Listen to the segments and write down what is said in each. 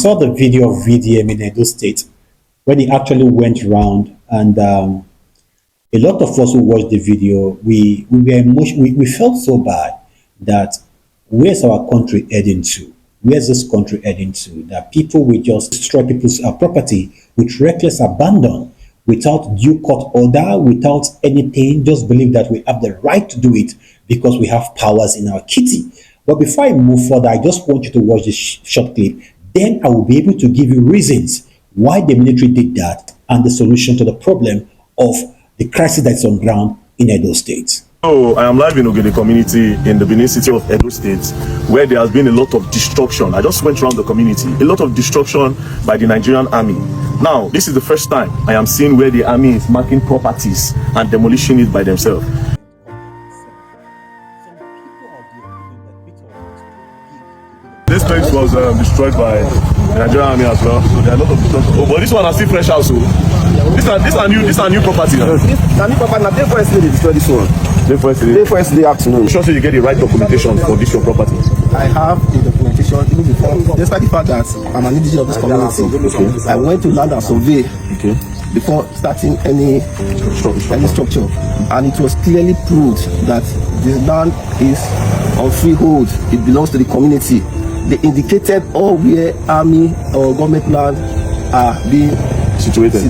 Saw the video of VDM in Edo State when he actually went around, and a lot of us who watched the video, we felt so bad that where's our country heading to? Where's this country heading to? That people will just destroy people's property with reckless abandon, without due court order, without anything, just believe that we have the right to do it because we have powers in our kitty. But before I move further, I just want you to watch this short clip. Then I will be able to give you reasons why the military did that and the solution to the problem of the crisis that's on ground in Edo State. So I am live in Ogede community in the Benin City of Edo State, where there has been a lot of destruction. I just went around the community, a lot of destruction by the Nigerian army. Now, this is the first time I am seeing where the army is marking properties and demolishing it by themselves. This place was destroyed by the Nigerian army as well, so there are a lot of destruction. Oh, but this one is still fresh also. These are new property. This new property. Now, day first day they destroy this one. Day first day afternoon. Sure, so you get the right documentation for this your property. I have the documentation even before. Despite the fact that I'm an indigenous of this community, okay. I went to land and survey before starting any structure, and it was clearly proved that this land is on freehold. It belongs to the community. They indicated all where army or government land are being situated.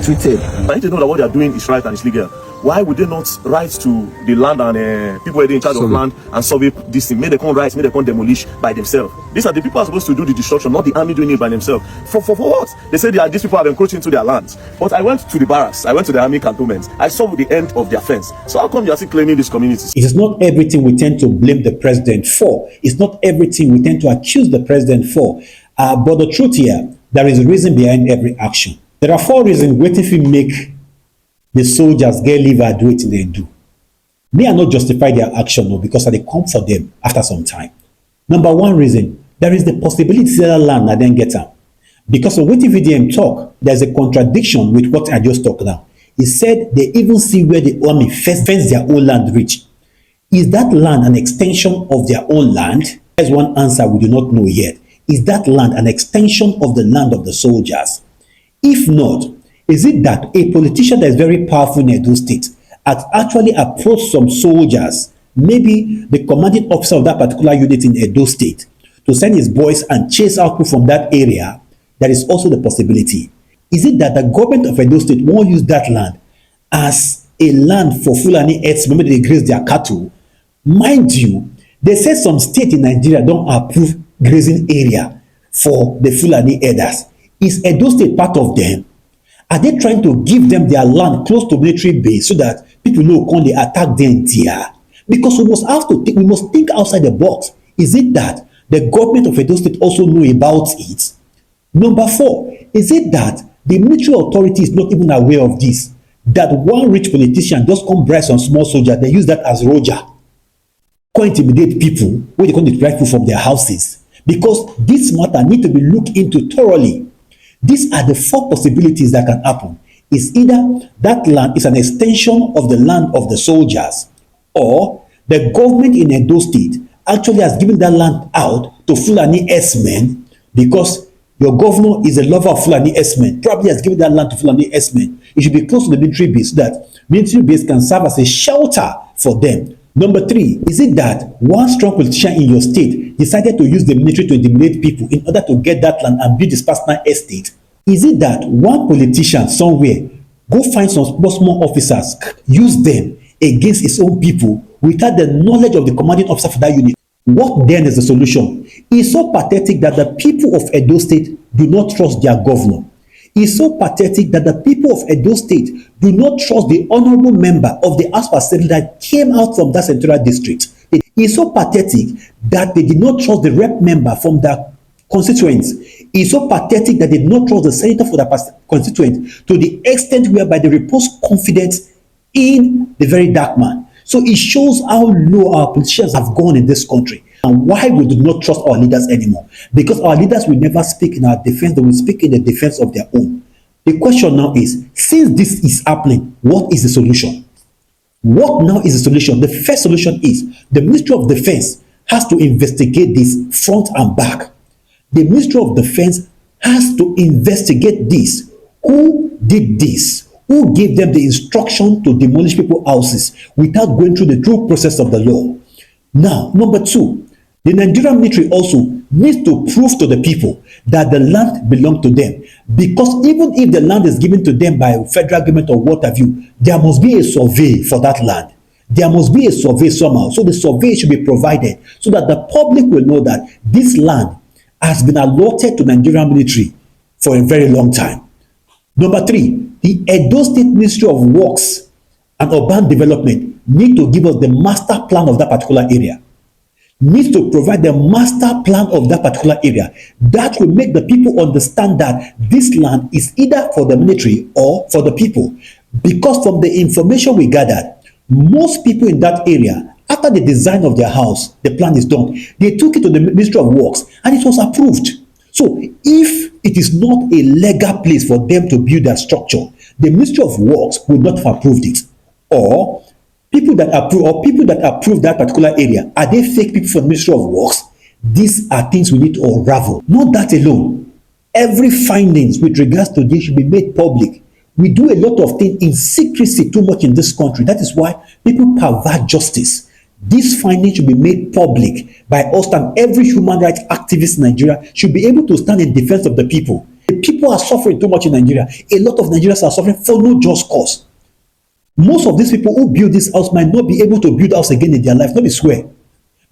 I need to know that what they are doing is right and is legal. Why would they not write to the land and people in charge of land and survey this thing? May they come write, may they come demolish by themselves. These are the people who are supposed to do the destruction, not the army doing it by themselves. For what? They say these people have encroached into their lands. But I went to the barracks, I went to the army cantonments, I saw the end of their fence. So how come you are still claiming these communities? It is not everything we tend to blame the president for. It's not everything we tend to accuse the president for. But the truth here, there is a reason behind every action. There are 4 reasons waiting if we make the soldiers get leave and do it they do. They are not justify their action, no, because they come for them after some time. Number 1 reason, there is the possibility that land and then get them. Because of what VDM talk, there's a contradiction with what I just talked now. He said they even see where the army fence their own land reach. Is that land an extension of their own land? There's one answer we do not know yet. Is that land an extension of the land of the soldiers? If not, is it that a politician that is very powerful in Edo State has actually approached some soldiers, maybe the commanding officer of that particular unit in Edo State, to send his boys and chase out people from that area? That is also the possibility. Is it that the government of Edo State won't use that land as a land for Fulani herdsmen when they graze their cattle? Mind you, they said some state in Nigeria don't approve grazing area for the Fulani herders. Is Edo State part of them? Are they trying to give them their land close to military base so that people know when they attack them there? Because we must think outside the box. Is it that the government of Edo State also know about it? Number 4, is it that the military authority is not even aware of this? That one rich politician just come bribe some small soldier, they use that as Roger, can intimidate people when they come to drive people from their houses? Because this matter need to be looked into thoroughly. These are the 4 possibilities that can happen. It's either that land is an extension of the land of the soldiers, or the government in Edo State actually has given that land out to Fulani herdsmen because your governor is a lover of Fulani herdsmen, probably has given that land to Fulani herdsmen. It should be close to the military base so that military base can serve as a shelter for them. Number 3, is it that one strong politician in your state decided to use the military to intimidate people in order to get that land and build his personal estate? Is it that one politician somewhere go find some small officers, use them against his own people without the knowledge of the commanding officer for that unit? What then is the solution? It's so pathetic that the people of Edo State do not trust their governor. It's so pathetic that the people of Edo State do not trust the honorable member of the House of Assembly that came out from that central district. It's so pathetic that they did not trust the rep member from the constituents. It's so pathetic that they did not trust the senator for the constituent to the extent whereby they repose confidence in the Verydarkman. So it shows how low our politicians have gone in this country and why we do not trust our leaders anymore. Because our leaders will never speak in our defense, they will speak in the defense of their own. The question now is, since this is happening, what is the solution? What now is the solution? The first solution is the Ministry of Defense has to investigate this front and back. The Ministry of Defense has to investigate this. Who did this? Who gave them the instruction to demolish people's houses without going through the true process of the law? Now, number two, the Nigerian military also needs to prove to the people that the land belongs to them. Because even if the land is given to them by federal government or what have you, there must be a survey for that land. There must be a survey somehow. So the survey should be provided so that the public will know that this land has been allotted to Nigerian military for a very long time. Number three, the Edo State Ministry of Works and Urban Development need to give us the master plan of that particular area. Needs to provide the master plan of that particular area. That will make the people understand that this land is either for the military or for the people. Because from the information we gathered, most people in that area, after the design of their house, the plan is done, they took it to the Ministry of Works and it was approved. So if it is not a legal place for them to build that structure, the Ministry of Works would not have approved it. Or people that approve that particular area, are they fake people from the Ministry of Works? These are things we need to unravel. Not that alone. Every findings with regards to this should be made public. We do a lot of things in secrecy too much in this country. That is why people pervert justice. These findings should be made public by us, and every human rights activist in Nigeria should be able to stand in defense of the people. The people are suffering too much in Nigeria. A lot of Nigerians are suffering for no just cause. Most of these people who build this house might not be able to build house again in their life, not be swear.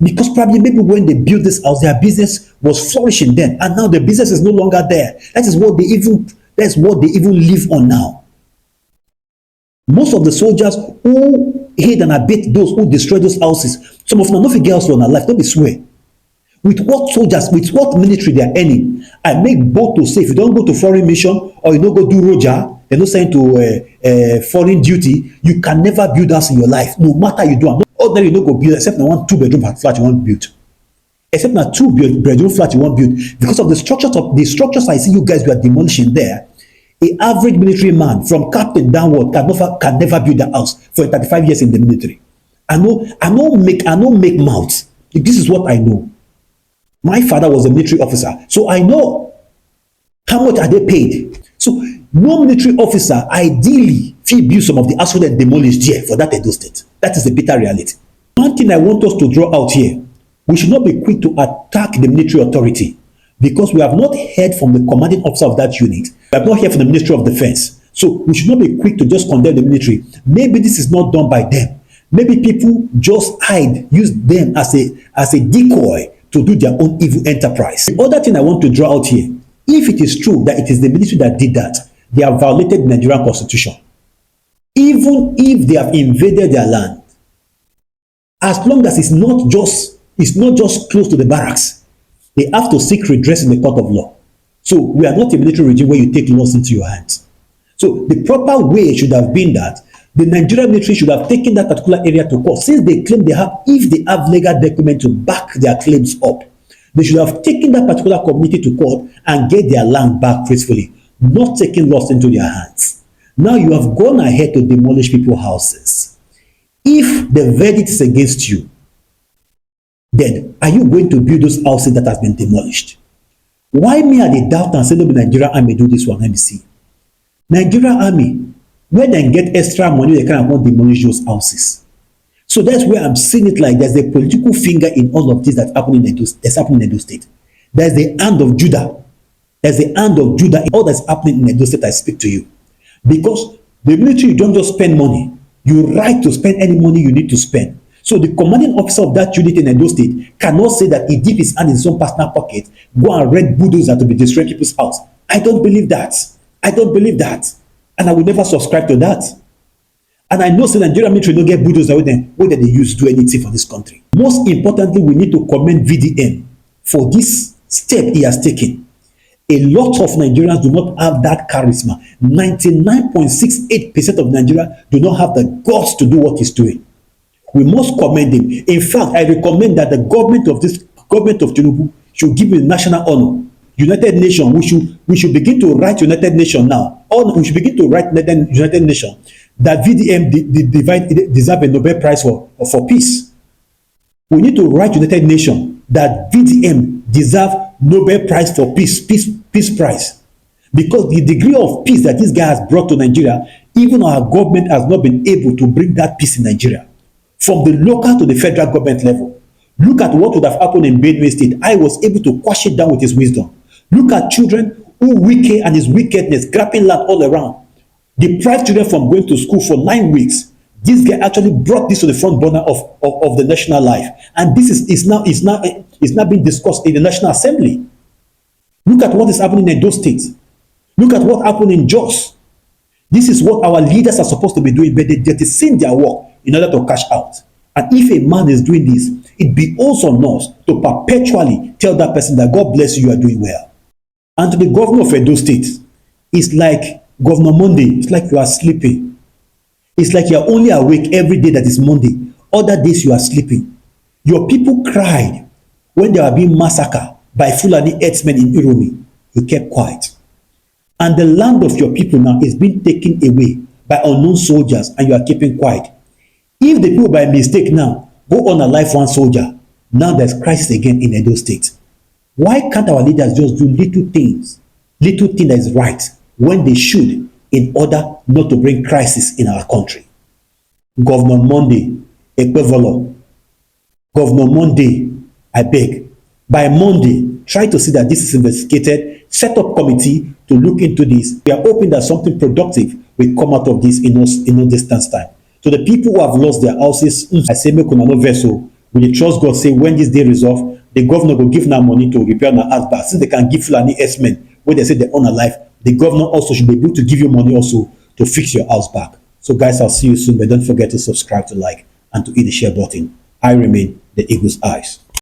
Because probably maybe when they built this house, their business was flourishing then, and now the business is no longer there. That's what they even live on now. Most of the soldiers who hate and abet those who destroy those houses, some of them are not figure house on their life, don't be swear. With what soldiers, with what military they are earning, I make both to say if you don't go to foreign mission or you don't go do Roja, they're not sent to foreign duty, you can never build house in your life, no matter you do. Ordinary you don't go build except now 1 2-bedroom flat you want build. Except now 2-bedroom flat you want build. Because of the structures I see you guys were demolishing there. A average military man from captain downward can never build a house for 35 years in the military. I don't make mouths. This is what I know. My father was a military officer, so I know how much are they paid. So no military officer ideally feel build some of the houses that demolished here for that Edo State. That is the bitter reality. One thing I want us to draw out here, we should not be quick to attack the military authority, because we have not heard from the commanding officer of that unit. We have not heard from the Ministry of Defense. So we should not be quick to just condemn the military. Maybe this is not done by them. Maybe people just use them as a decoy to do their own evil enterprise. The other thing I want to draw out here, if it is true that it is the military that did that, they have violated the Nigerian Constitution. Even if they have invaded their land, as long as it's not just close to the barracks, they have to seek redress in the court of law. So we are not a military regime where you take laws into your hands. So the proper way should have been that the Nigerian military should have taken that particular area to court. Since they claim if they have legal document to back their claims up, they should have taken that particular community to court and get their land back gracefully, not taking laws into their hands. Now you have gone ahead to demolish people's houses. If the verdict is against you, then are you going to build those houses that has been demolished? Why me are they doubt and say no, the Nigerian army do this one? Let me see. Nigerian army, when they get extra money, they can want to demolish those houses. So that's where I'm seeing it like there's a political finger in all of this that's happening in Edo State. There's the hand of Judah. There's the hand of Judah in all that's happening in Edo State. I speak to you. Because the military, you don't just spend money. You right to spend any money you need to spend. So the commanding officer of that unit in Edo State cannot say that he dipped his hand in his own personal pocket, go and rent bulldozer to be destroying people's house. I don't believe that. I don't believe that. And I will never subscribe to that. And I know the Nigerian military don't get bulldozer with them, whether they use to do anything for this country. Most importantly, we need to commend VDM for this step he has taken. A lot of Nigerians do not have that charisma. 99.68% of Nigeria do not have the guts to do what he's doing. We must commend him. In fact, I recommend that the government of Tinubu should give him national honor. United Nations, we should begin to write United Nations now. We should begin to write United Nations that VDM deserve a Nobel Prize for peace. We need to write United Nations that VDM deserve Nobel Prize for peace peace prize. Because the degree of peace that this guy has brought to Nigeria, even our government has not been able to bring that peace in Nigeria. From the local to the federal government level. Look at what would have happened in Benin State. I was able to quash it down with his wisdom. Look at children who wicked and his wickedness, grabbing land all around. Deprived children from going to school for 9 weeks. This guy actually brought this to the front burner of the national life. And this is now being discussed in the National Assembly. Look at what is happening in Edo State. Look at what happened in Jos. This is what our leaders are supposed to be doing, but they seen their work in order to cash out. And if a man is doing this, it behoves on us to perpetually tell that person that God bless you, you are doing well. And to the governor of Edo State, it's like Governor Monday, it's like you are sleeping. It's like you are only awake every day that is Monday. Other days you are sleeping. Your people cried when they were being massacred by Fulani herdsmen in Iromi. You kept quiet. And the land of your people now is being taken away by unknown soldiers, and you are keeping quiet. If the people by mistake now go on a life one soldier, now there's crisis again in Edo State. Why can't our leaders just do little things that is right when they should, in order not to bring crisis in our country? Governor Monday, Ekpevolo, Governor Monday, I beg, by Monday, try to see that this is investigated, set up committee to look into this. We are hoping that something productive will come out of this in no distance time. To the people who have lost their houses, I say, make una no vessel. We dey trust God, say, when this day resolve, the governor will give now money to repair our house back. Since they can give Fulani herdsmen, when they say they own a life, the governor also should be able to give you money also to fix your house back. So guys, I'll see you soon, but don't forget to subscribe, to like, and to hit the share button. I remain the Eagle's Eyes.